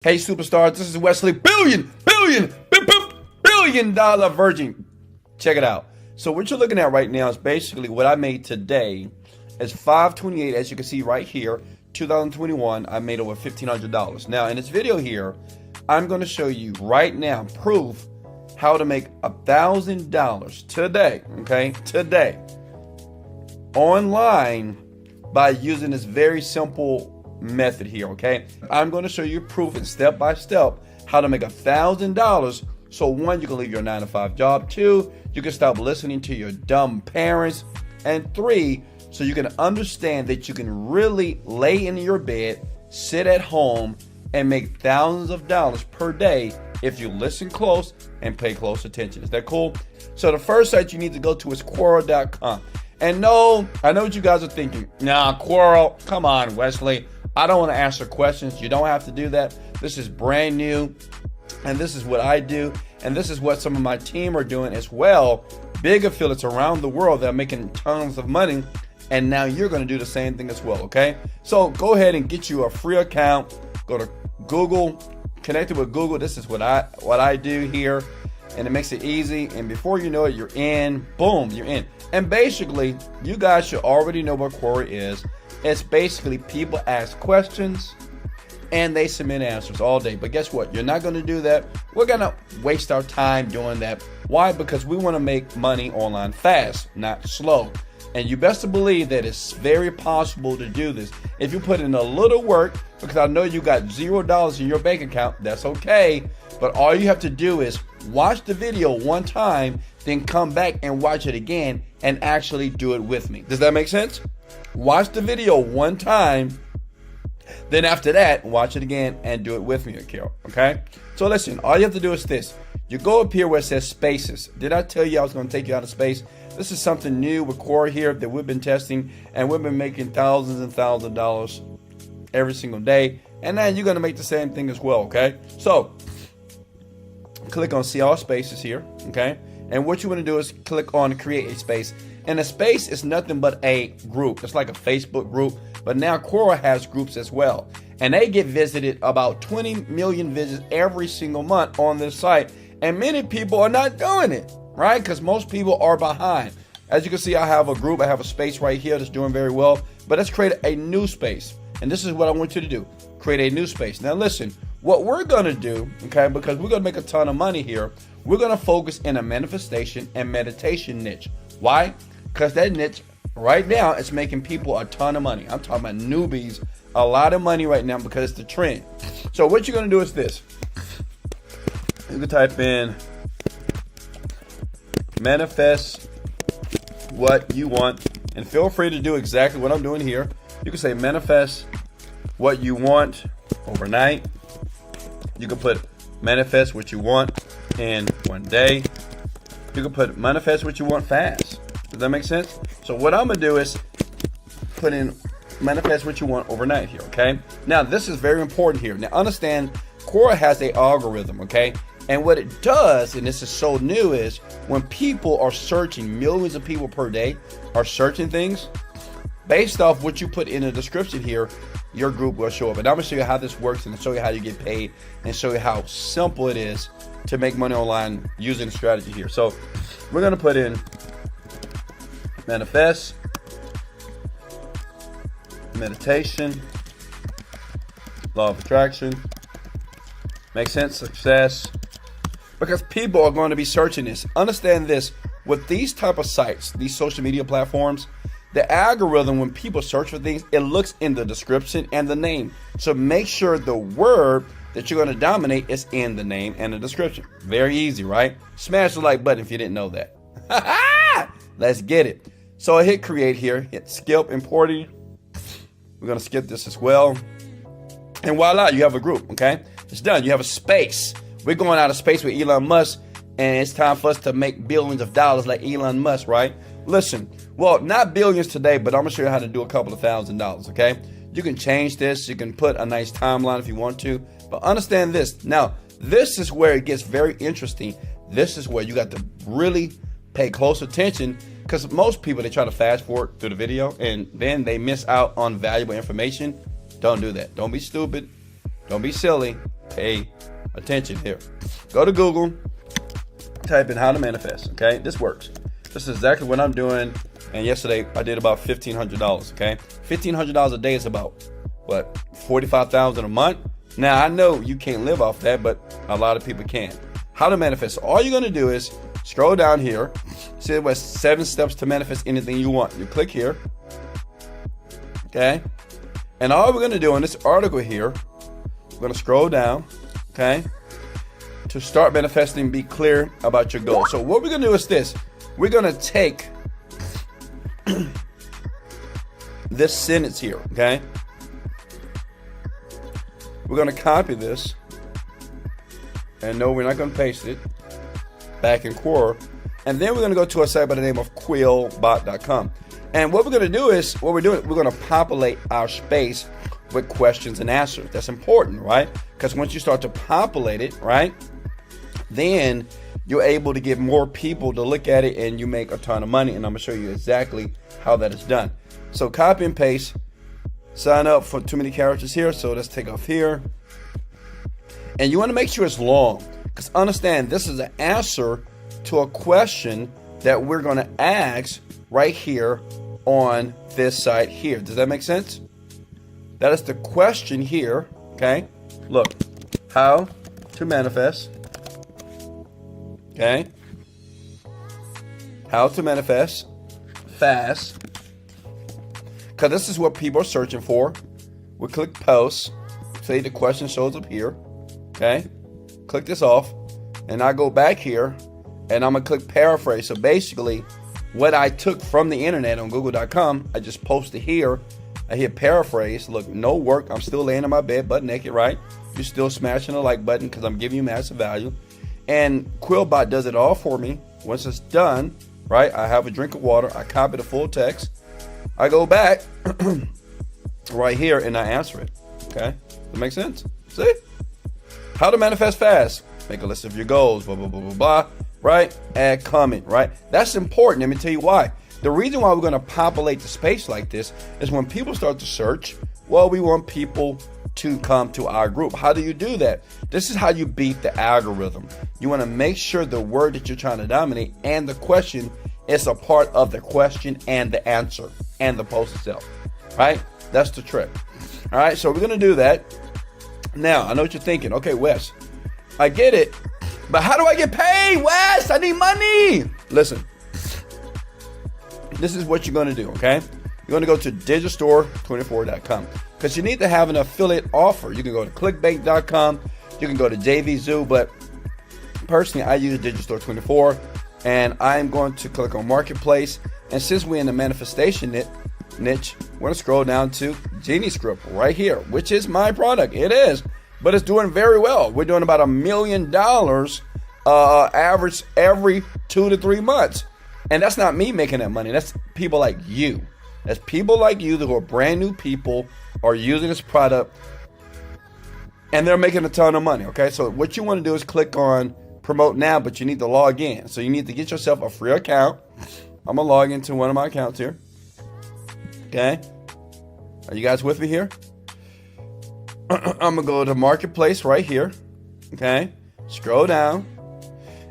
Hey superstars, this is Wesley billion dollar virgin. Check it out. So what you're looking at right now is basically what I made today. It's 5/28, as you can see right here, 2021. I made over $1,500. Now in this video here, I'm going to show you right now proof how to make $1,000 today. Okay, today online by using this very simple method here. Okay, I'm going to show you proof and step by step how to make $1,000. So one, you can leave your 9-to-5 job. Two, you can stop listening to your dumb parents. And three, so you can understand that you can really lay in your bed, sit at home, and make thousands of dollars per day if you listen close and pay close attention. Is that cool? So the first site you need to go to is Quora.com. And no, I know what you guys are thinking. Nah, Quora, come on, Wesley. I don't want to answer questions. You don't have to do that. This is brand new, and this is what I do, and this is what some of my team are doing as well. Big affiliates around the world that are making tons of money, and now you're going to do the same thing as well, okay? So go ahead and get you a free account. Go to Google, connect it with Google. This is what I do here, and it makes it easy, and before you know it, you're in. Boom, you're in. And basically, you guys should already know what Quora is. It's basically people ask questions and they submit answers all day. But guess what? You're not going to do that. We're going to waste our time doing that. Why? Because we want to make money online fast, not slow. And you best believe that it's very possible to do this. If you put in a little work, because I know you got $0 in your bank account, that's okay. But all you have to do is watch the video one time, then come back and watch it again and actually do it with me. Does that make sense? Watch the video one time, then after that, watch it again and do it with me, okay? So listen, all you have to do is this. You go up here where it says spaces. Did I tell you I was going to take you out of space? This is something new with Quora here that we've been testing, and we've been making thousands and thousands of dollars every single day. And now you're going to make the same thing as well, okay? So click on see all spaces here, okay? And what you want to do is click on create a space. And a space is nothing but a group. It's like a Facebook group, but now Quora has groups as well. And they get visited about 20 million visits every single month on this site. And many people are not doing it, right? Because most people are behind. As you can see, I have a group. I have a space right here that's doing very well. But let's create a new space. And this is what I want you to do. Create a new space. Now listen, what we're going to do, okay, because we're going to make a ton of money here, we're going to focus in a manifestation and meditation niche. Why? Because that niche right now is making people a ton of money. I'm talking about newbies, a lot of money right now because it's the trend. So what you're going to do is this. You can type in manifest what you want, and feel free to do exactly what I'm doing here. You can say manifest what you want overnight. You can put manifest what you want in one day. You can put manifest what you want fast. Does that make sense? So what I'm gonna do is put in manifest what you want overnight here, okay? Now this is very important here. Now understand, Quora has an algorithm, okay? And what it does, and this is so new, is when people are searching, millions of people per day are searching things, based off what you put in the description here, your group will show up. And I'm gonna show you how this works and show you how you get paid and show you how simple it is to make money online using the strategy here. So we're gonna put in manifest, meditation, law of attraction, make sense, success, because people are going to be searching this. Understand this, with these type of sites, these social media platforms, the algorithm, when people search for things, it looks in the description and the name. So make sure the word that you're going to dominate is in the name and the description. Very easy, right? Smash the like button if you didn't know that. Let's get it. So I hit create here, hit skip importing. We're going to skip this as well. And voila, you have a group, okay? It's done. You have a space. We're going out of space with Elon Musk, and it's time for us to make billions of dollars like Elon Musk, right? Listen, well, not billions today, but I'm going to show you how to do a couple of $1,000s, okay? You can change this. You can put a nice timeline if you want to, but understand this. Now, this is where it gets very interesting. This is where you got to really pay close attention, because most people, they try to fast forward through the video and then they miss out on valuable information. Don't do that. Don't be stupid. Don't be silly. pay attention here. Go to Google, type in how to manifest, okay? This works. This is exactly what I'm doing. And yesterday I did about $1,500, okay? $1,500 a day is about, what, $45,000 a month? Now, I know you can't live off that, but a lot of people can. How to manifest. All you're going to do is scroll down here. See what 7 steps to manifest anything you want. You click here. Okay? And all we're going to do in this article here, we're going to scroll down, okay? To start manifesting, be clear about your goals. So what we're going to do is this. We're going to take this sentence here, okay? We're going to copy this. And no, we're not going to paste it back in Quora. And then we're going to go to a site by the name of quillbot.com. And what we're going to do is, we're going to populate our space with questions and answers. That's important, right? Because once you start to populate it, right, then you're able to get more people to look at it and you make a ton of money. And I'm going to show you exactly how that is done. So copy and paste, sign up for too many characters here. So let's take off here. And you want to make sure it's long, because understand this is an answer to a question that we're going to ask right here on this site here. Does that make sense? That is the question here. Okay. Look, how to manifest. Okay. How to manifest fast. Because this is what people are searching for. We click post. Say the question shows up here. Okay, click this off, and I go back here, and I'm gonna click paraphrase. So basically, what I took from the internet on Google.com, I just posted here. I hit paraphrase. Look, no work. I'm still laying in my bed, butt naked, right? You're still smashing the like button because I'm giving you massive value. And Quillbot does it all for me. Once it's done, right? I have a drink of water. I copy the full text. I go back right here, and I answer it. Okay, that makes sense. See? How to manifest fast. Make a list of your goals, blah, blah, blah, blah, blah, right? Add comment, right? That's important. Let me tell you why. The reason why we're going to populate the space like this is when people start to search, well, we want people to come to our group. How do you do that? This is how you beat the algorithm. You want to make sure the word that you're trying to dominate and the question is a part of the question and the answer and the post itself, right? That's the trick. All right, so we're going to do that. Now, I know what you're thinking. Okay, Wes, I get it, but how do I get paid, Wes? I need money. Listen, this is what you're going to do, okay? You're going to go to digitalstore24.com because you need to have an affiliate offer. You can go to clickbank.com. You can go to JVZoo, but personally, I use Digitalstore24, and I'm going to click on Marketplace. And since we're in the manifestation niche, we're going to scroll down to Genie Script right here, which is my product. It is, but it's doing very well. We're doing about $1 million average every 2 to 3 months. And that's not me making that money. That's people like you. That's people like you who are brand new people are using this product and they're making a ton of money. Okay, so what you want to do is click on promote now, but you need to log in. So you need to get yourself a free account. I'm going to log into one of my accounts here. Okay, are you guys with me here? I'm gonna go to Marketplace right here. Okay, scroll down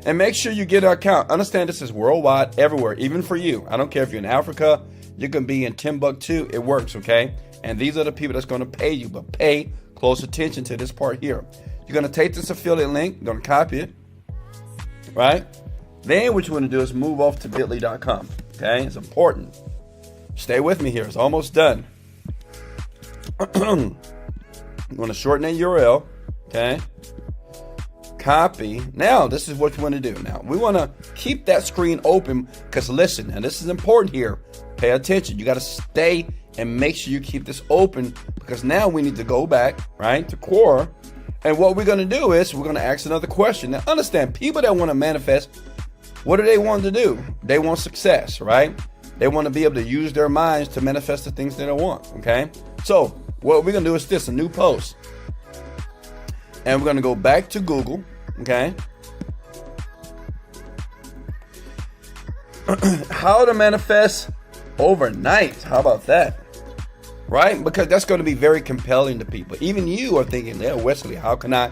and make sure you get an account. Understand this is worldwide, everywhere, even for you. I don't care if you're in Africa, you can be in Timbuktu, it works, okay? And these are the people that's gonna pay you, but pay close attention to this part here. You're gonna take this affiliate link, you're gonna copy it, right? Then what you wanna do is move off to bit.ly.com, okay? It's important. Stay with me here. It's almost done. I'm going to shorten that URL. Okay. Copy. Now, this is what you want to do. Now, we want to keep that screen open because listen, now this is important here. Pay attention. You got to stay and make sure you keep this open because now we need to go back, right, to Quora. And what we're going to do is we're going to ask another question. Now, understand, people that want to manifest, what do they want to do? They want success, right? They want to be able to use their minds to manifest the things that they want, okay? So what we're going to do is this, a new post. And we're going to go back to Google, okay? How to manifest overnight. How about that? Right? Because that's going to be very compelling to people. Even you are thinking, yeah, Wesley, how can I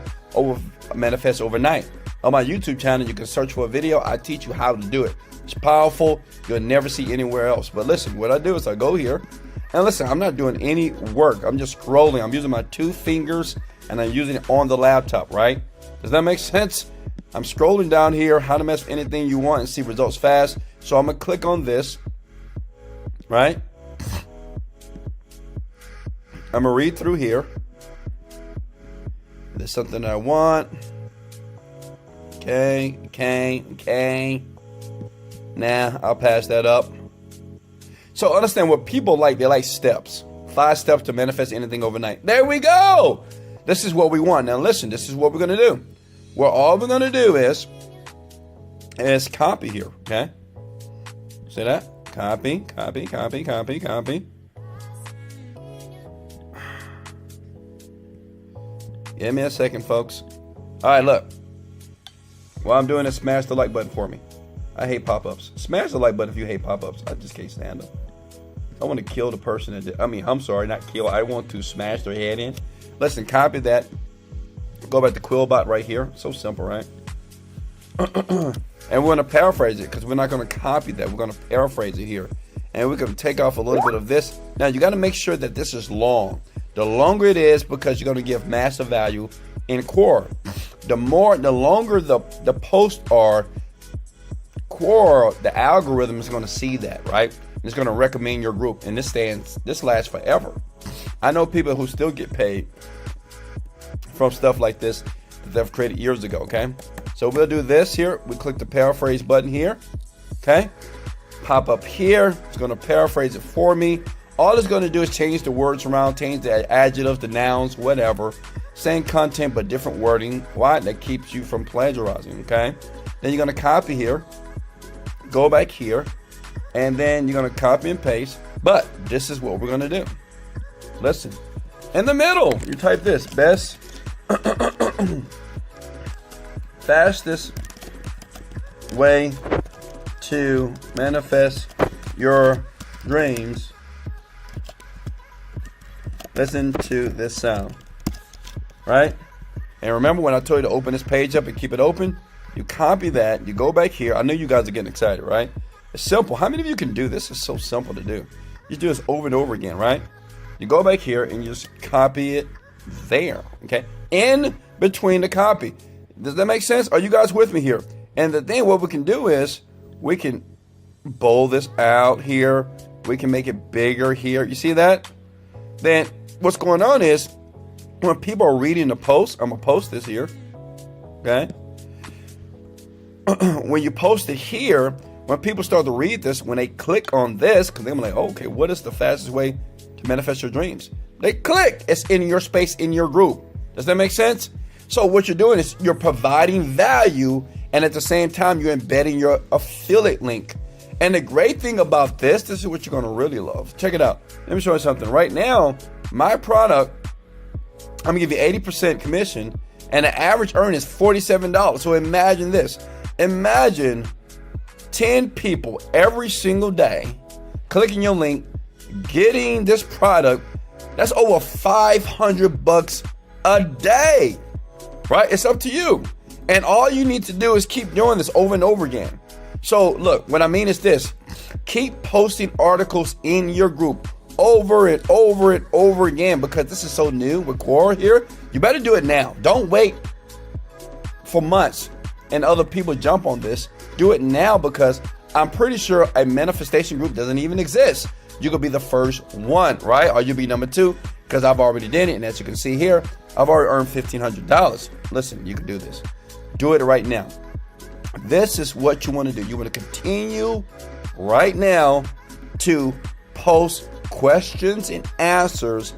manifest overnight. On my YouTube channel, you can search for a video. I teach you how to do it. It's powerful. You'll never see anywhere else. But listen, what I do is I go here. And listen, I'm not doing any work. I'm just scrolling. I'm using my 2 fingers, and I'm using it on the laptop, right? Does that make sense? I'm scrolling down here, how to mess with anything you want and see results fast. So I'm going to click on this, right? I'm going to read through here. There's something that I want. Okay. Nah, I'll pass that up. So understand what people like. They like steps. 5 steps to manifest anything overnight. There we go. This is what we want. Now listen, this is what we're going to do. Well, all we're going to do is copy here, okay? See that? Copy. Give me a second, folks. All right, look. While I'm doing this, smash the like button for me. I hate pop-ups. Smash the like button if you hate pop-ups. I just can't stand them. I want to kill the person that did. I'm sorry, not kill. I want to smash their head in. Listen, copy that. Go back to Quillbot right here. So simple, right? And we're going to paraphrase it because we're not going to copy that. We're going to paraphrase it here. And we're going to take off a little bit of this. Now, you got to make sure that this is long. The longer it is, because you're going to give massive value in Quora. The longer the posts are, Quora, the algorithm is going to see that, right? It's going to recommend your group, and this lasts forever. I know people who still get paid from stuff like this that they've created years ago, okay? So we'll do this here. We click the paraphrase button here, okay? Pop up here. It's going to paraphrase it for me. All it's going to do is change the words around, change the adjectives, the nouns, whatever. Same content, but different wording. Why? That keeps you from plagiarizing, okay? Then you're going to copy here. Go back here. And then you're going to copy and paste. But this is what we're going to do. Listen. In the middle, you type this. Best, fastest way to manifest your dreams. Listen to this sound. Right? And remember when I told you to open this page up and keep it open? You copy that. You go back here. I know you guys are getting excited, right? It's simple. How many of you can do this? It's so simple to do. You do this over and over again, right? You go back here and you just copy it there, okay? In between the copy. Does that make sense? Are you guys with me here? And the thing, what we can do is we can bold this out here. We can make it bigger here. You see that? Then what's going on is when people are reading the post, I'm going to post this here, okay? When you post it here, when people start to read this, when they click on this, because they're like, oh, okay, what is the fastest way to manifest your dreams? They click. It's in your space, in your group. Does that make sense? So what you're doing is you're providing value, and at the same time, you're embedding your affiliate link. And the great thing about this is what you're going to really love. Check it out. Let me show you something. Right now, my product, I'm going to give you 80% commission, and the average earn is $47. So imagine this. Imagine 10 people every single day clicking your link, getting this product. That's over $500 a day, right? It's up to you. And all you need to do is keep doing this over and over again. So look, what I mean is this: keep posting articles in your group over and over and over again, because this is so new with Quora here. You better do it now. Don't wait for months and other people jump on this. Do it now, because I'm pretty sure a manifestation group doesn't even exist. You could be the first one, right? Or you'll be number 2, because I've already did it. And as you can see here, I've already earned $1,500. Listen, you can do this. Do it right now. This is what you want to do. You want to continue right now to post questions and answers,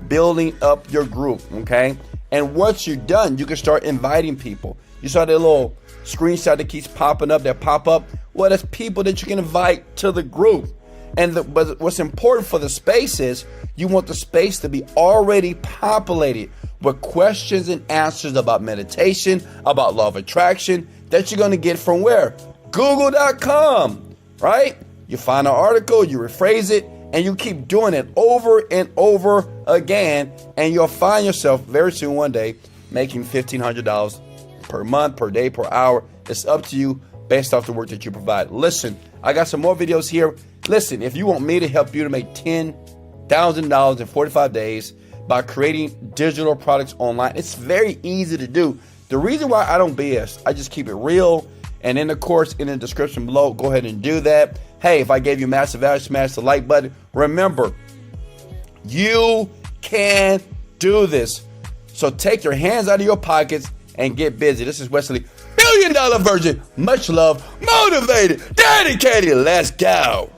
building up your group, okay? And once you're done, you can start inviting people. You saw that little screenshot that keeps popping up, that pop up. Well, that's people that you can invite to the group. And but what's important for the space is you want the space to be already populated with questions and answers about meditation, about law of attraction, that you're going to get from where? Google.com, right? You find an article, you rephrase it, and you keep doing it over and over again, and you'll find yourself very soon one day making $1,500 per month, per day, per hour. It's up to you based off the work that you provide. Listen, I got some more videos here. Listen, if you want me to help you to make $10,000 in 45 days by creating digital products online, it's very easy to do. The reason why I don't BS, I just keep it real. And in the course, in the description below, go ahead and do that. Hey, if I gave you massive value, smash the like button. Remember, you can do this. So take your hands out of your pockets and get busy. This is Wesley, $1 Billion Virgin. Much love, motivated, dedicated. Let's go.